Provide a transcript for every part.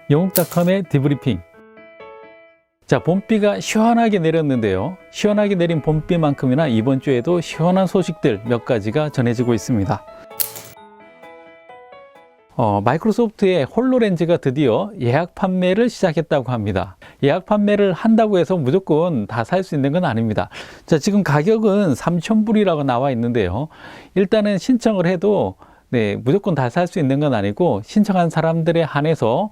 영국닷컴의 디브리핑. 자, 봄비가 시원하게 내렸는데요. 시원하게 내린 봄비만큼이나 이번 주에도 시원한 소식들 몇 가지가 전해지고 있습니다. 마이크로소프트의 홀로렌즈가 드디어 예약 판매를 시작했다고 합니다. 예약 판매를 한다고 해서 무조건 다 살 수 있는 건 아닙니다. 자, 지금 가격은 3,000불이라고 나와 있는데요. 일단은 신청을 해도 무조건 다 살 수 있는 건 아니고 신청한 사람들에 한해서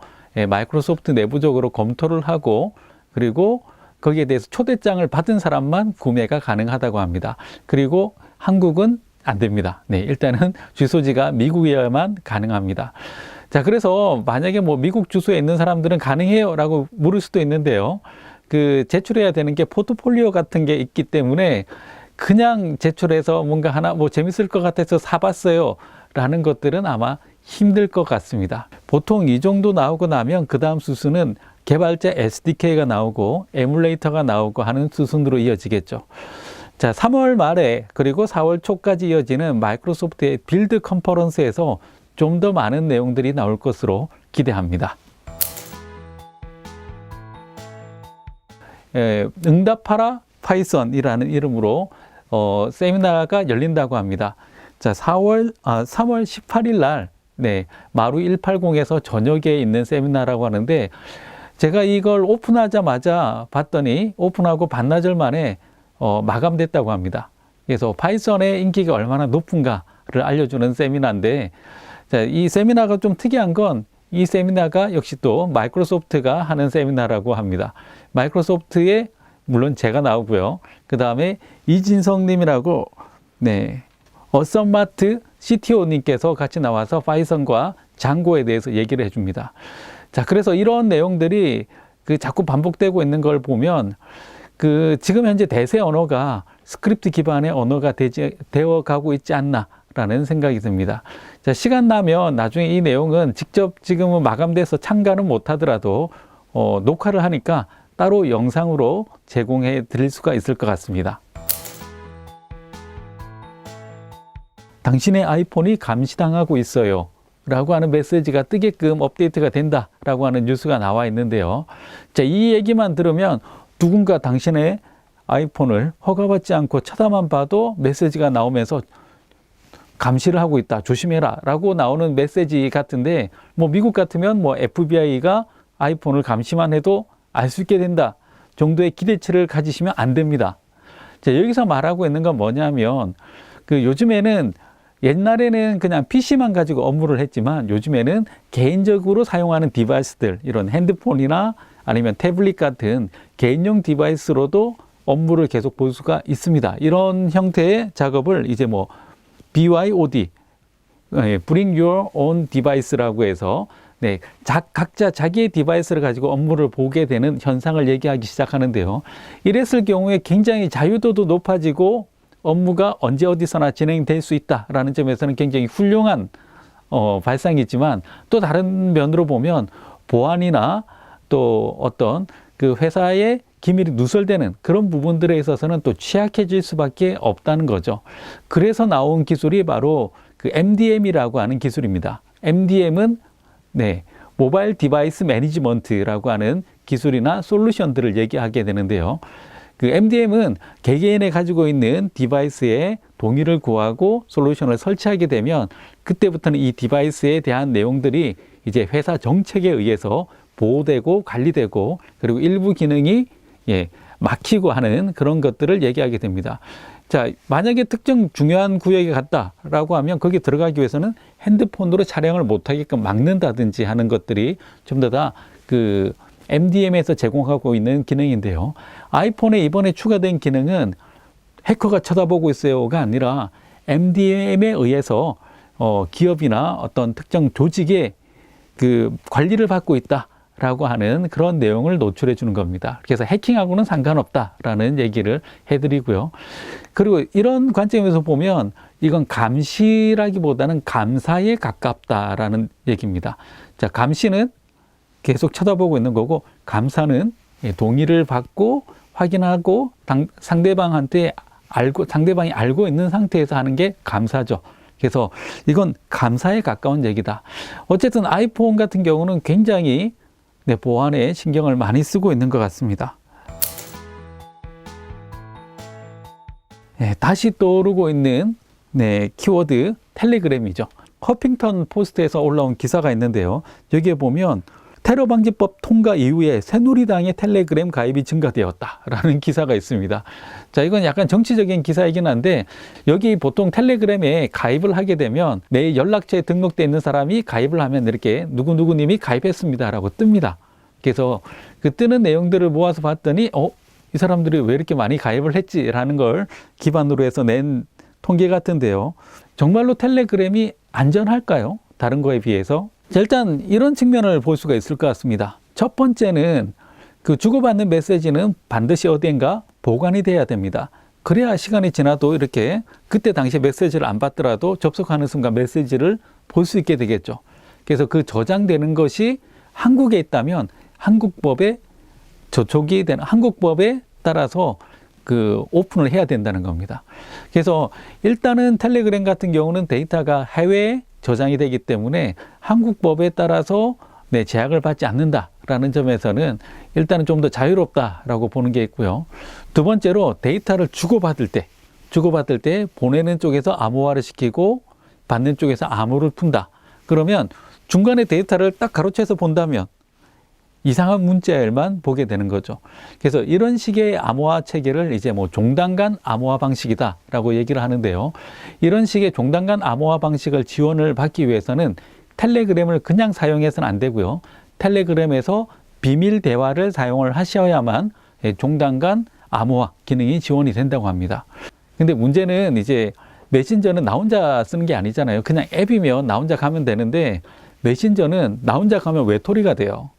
마이크로소프트 내부적으로 검토를 하고 그리고 거기에 대해서 초대장을 받은 사람만 구매가 가능하다고 합니다. 그리고 한국은 안 됩니다. 일단은 주소지가 미국이어야만 가능합니다. 자, 그래서 만약에 미국 주소에 있는 사람들은 가능해요 라고 물을 수도 있는데요. 제출해야 되는 게 포트폴리오 같은 게 있기 때문에 그냥 제출해서 뭔가 하나 재밌을 것 같아서 사봤어요 라는 것들은 아마 힘들 것 같습니다. 보통 이 정도 나오고 나면 그 다음 수순은 개발자 SDK가 나오고 에뮬레이터가 나오고 하는 수순으로 이어지겠죠. 자, 3월 말에 그리고 4월 초까지 이어지는 마이크로소프트의 빌드 컨퍼런스에서 좀 더 많은 내용들이 나올 것으로 기대합니다. 응답하라 파이썬이라는 이름으로 세미나가 열린다고 합니다. 자, 3월 18일 날 마루 180에서 저녁에 있는 세미나라고 하는데 제가 이걸 오픈하자마자 봤더니 오픈하고 반나절 만에 마감됐다고 합니다. 그래서 파이썬의 인기가 얼마나 높은가를 알려주는 세미나인데, 자, 이 세미나가 좀 특이한 건 이 세미나가 역시 또 마이크로소프트가 하는 세미나라고 합니다. 마이크로소프트에 물론 제가 나오고요. 그 다음에 이진성 님이라고 어썸마트 CTO님께서 같이 나와서 파이썬과 장고에 대해서 얘기를 해줍니다. 자, 그래서 이런 내용들이 자꾸 반복되고 있는 걸 보면 지금 현재 대세 언어가 스크립트 기반의 언어가 되어 가고 있지 않나라는 생각이 듭니다. 자, 시간 나면 나중에 이 내용은 직접 지금은 마감돼서 참가는 못 하더라도 녹화를 하니까 따로 영상으로 제공해 드릴 수가 있을 것 같습니다. 당신의 아이폰이 감시당하고 있어요 라고 하는 메시지가 뜨게끔 업데이트가 된다 라고 하는 뉴스가 나와 있는데요. 자, 이 얘기만 들으면 누군가 당신의 아이폰을 허가받지 않고 쳐다만 봐도 메시지가 나오면서 감시를 하고 있다, 조심해라 라고 나오는 메시지 같은데, 미국 같으면 FBI가 아이폰을 감시만 해도 알 수 있게 된다 정도의 기대치를 가지시면 안 됩니다. 자, 여기서 말하고 있는 건 뭐냐면 요즘에는 옛날에는 그냥 PC만 가지고 업무를 했지만 요즘에는 개인적으로 사용하는 디바이스들, 이런 핸드폰이나 아니면 태블릿 같은 개인용 디바이스로도 업무를 계속 볼 수가 있습니다. 이런 형태의 작업을 이제 BYOD, Bring Your Own Device라고 해서 각자 자기의 디바이스를 가지고 업무를 보게 되는 현상을 얘기하기 시작하는데요. 이랬을 경우에 굉장히 자유도도 높아지고 업무가 언제 어디서나 진행될 수 있다라는 점에서는 굉장히 훌륭한 발상이지만, 또 다른 면으로 보면 보안이나 또 어떤 회사의 기밀이 누설되는 그런 부분들에 있어서는 또 취약해질 수밖에 없다는 거죠. 그래서 나온 기술이 바로 MDM이라고 하는 기술입니다. MDM은 모바일 디바이스 매니지먼트라고 하는 기술이나 솔루션들을 얘기하게 되는데요. MDM은 개개인이 가지고 있는 디바이스에 동의를 구하고 솔루션을 설치하게 되면 그때부터는 이 디바이스에 대한 내용들이 이제 회사 정책에 의해서 보호되고 관리되고, 그리고 일부 기능이 막히고 하는 그런 것들을 얘기하게 됩니다. 자, 만약에 특정 중요한 구역에 갔다라고 하면 거기에 들어가기 위해서는 핸드폰으로 촬영을 못하게끔 막는다든지 하는 것들이 좀 더 다 MDM에서 제공하고 있는 기능인데요. 아이폰에 이번에 추가된 기능은 해커가 쳐다보고 있어요가 아니라 MDM에 의해서 기업이나 어떤 특정 조직의 관리를 받고 있다라고 하는 그런 내용을 노출해 주는 겁니다. 그래서 해킹하고는 상관없다라는 얘기를 해드리고요. 그리고 이런 관점에서 보면 이건 감시라기보다는 감사에 가깝다라는 얘기입니다. 자, 감시는 계속 쳐다보고 있는 거고, 감사는 동의를 받고 확인하고 상대방이 알고 있는 상태에서 하는 게 감사죠. 그래서 이건 감사에 가까운 얘기다. 어쨌든 아이폰 같은 경우는 굉장히 네, 보안에 신경을 많이 쓰고 있는 것 같습니다. 네, 다시 떠오르고 있는 키워드 텔레그램이죠. 허핑턴 포스트에서 올라온 기사가 있는데요. 여기에 보면 테러 방지법 통과 이후에 새누리당의 텔레그램 가입이 증가되었다라는 기사가 있습니다. 자, 이건 약간 정치적인 기사이긴 한데 여기 보통 텔레그램에 가입을 하게 되면 내 연락처에 등록되어 있는 사람이 가입을 하면 이렇게 누구누구님이 가입했습니다라고 뜹니다. 그래서 그 뜨는 내용들을 모아서 봤더니 이 사람들이 왜 이렇게 많이 가입을 했지라는 걸 기반으로 해서 낸 통계 같은데요. 정말로 텔레그램이 안전할까요? 다른 거에 비해서? 자, 일단 이런 측면을 볼 수가 있을 것 같습니다. 첫 번째는 그 주고받는 메시지는 반드시 어딘가 보관이 돼야 됩니다. 그래야 시간이 지나도 이렇게 그때 당시에 메시지를 안 받더라도 접속하는 순간 메시지를 볼 수 있게 되겠죠. 그래서 그 저장되는 것이 한국에 있다면 한국법에 저촉이 되는 한국법에 따라서 그 오픈을 해야 된다는 겁니다. 그래서 일단은 텔레그램 같은 경우는 데이터가 해외에 저장이 되기 때문에 한국법에 따라서 제약을 받지 않는다라는 점에서는 일단은 좀 더 자유롭다라고 보는 게 있고요. 두 번째로 데이터를 주고받을 때 보내는 쪽에서 암호화를 시키고 받는 쪽에서 암호를 푼다. 그러면 중간에 데이터를 딱 가로채서 본다면 이상한 문자열만 보게 되는 거죠. 그래서 이런 식의 암호화 체계를 이제 종단간 암호화 방식이다라고 얘기를 하는데요. 이런 식의 종단간 암호화 방식을 지원을 받기 위해서는 텔레그램을 그냥 사용해서는 안 되고요. 텔레그램에서 비밀 대화를 사용을 하셔야만 종단간 암호화 기능이 지원이 된다고 합니다. 근데 문제는 이제 메신저는 나 혼자 쓰는 게 아니잖아요. 그냥 앱이면 나 혼자 가면 되는데 메신저는 나 혼자 가면 외톨이가 돼요.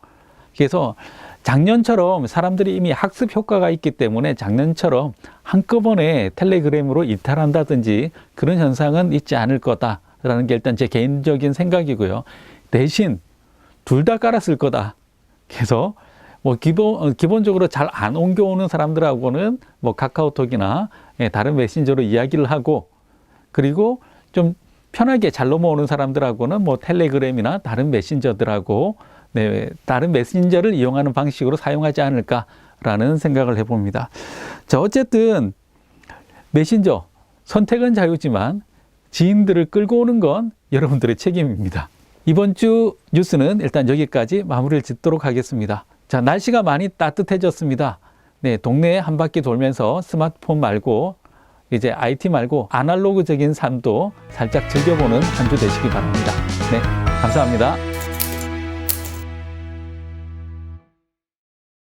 그래서 작년처럼 사람들이 이미 학습 효과가 있기 때문에 작년처럼 한꺼번에 텔레그램으로 이탈한다든지 그런 현상은 있지 않을 거다라는 게 일단 제 개인적인 생각이고요. 대신 둘 다 깔았을 거다. 그래서 기본적으로 잘 안 옮겨오는 사람들하고는 카카오톡이나 다른 메신저로 이야기를 하고, 그리고 좀 편하게 잘 넘어오는 사람들하고는 텔레그램이나 다른 메신저들하고 다른 메신저를 이용하는 방식으로 사용하지 않을까라는 생각을 해봅니다. 자, 어쨌든 메신저 선택은 자유지만 지인들을 끌고 오는 건 여러분들의 책임입니다. 이번 주 뉴스는 일단 여기까지 마무리를 짓도록 하겠습니다. 자, 날씨가 많이 따뜻해졌습니다. 동네에 한 바퀴 돌면서 스마트폰 말고 이제 IT 말고 아날로그적인 삶도 살짝 즐겨보는 한 주 되시기 바랍니다. 감사합니다.